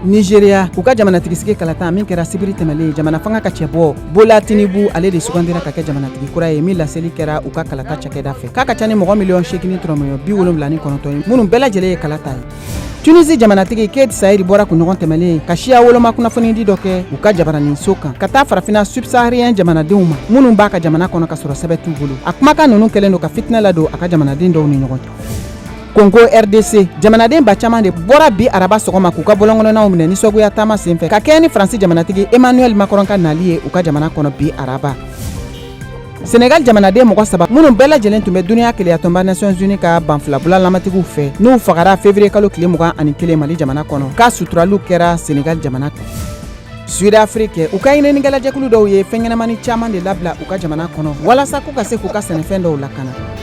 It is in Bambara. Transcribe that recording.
Nigeria u ka jamanatigisi kalata min kɛra sibiri tɛmɛlen jamana fanga ka cɛbɔ Bola Tinubu ale de sugandira ka kɛ jamanatigi kura ye min laseli kɛra u ka kalata cakɛda fɛ k'a ka ca ni mɔgɔ miliyɔn 8,79 minnu bɛɛ lajɛlen ye kalata ye. Tunisie jamanatigi Kais Saied bɔra kunɲɔgɔn tɛmɛlen ka siya woloma kunnafonidi dɔ kɛ u ka jabaraninso kan ka taa farafina subsaharien jamanadenw ma minnu b'a ka jamana kɔnɔ ka sɔrɔ sɛbɛ t'u bolo. A kumakan ninnu kɛlen don ka fitinɛ ladon a ka jamanaden dɔw ni ɲɔgɔn cɛ. Congo RDC jamanaden ba caman de bɔra bi araba sɔgɔma k'u ka bɔlɔngɔnɔnaw minɛ nisɔgoya taama senfɛ ka kɛɲɛ ni Faransi jamanatigi Emmanuel Macron ka nali ye u ka jamana kɔnɔ bi araba. Senegal jamanaden mɔgɔ 3 minnu bɛɛ lajɛlen tun bɛ duniya keleyatɔnba Nations Unies ka banfilabula lamatigiw fɛ n'u fagara février kalo tile 21 Mali jamana kɔnɔ k'a suturaliw kɛra Senegal jamana kan. Sud-Afrique u ka ɲininikɛlajɛkulu dɔw ye fɛn ɲɛnamani caman de labila u ka jamana kɔnɔ walasa k'u ka se k'u ka sɛnɛfɛn dɔw lakana.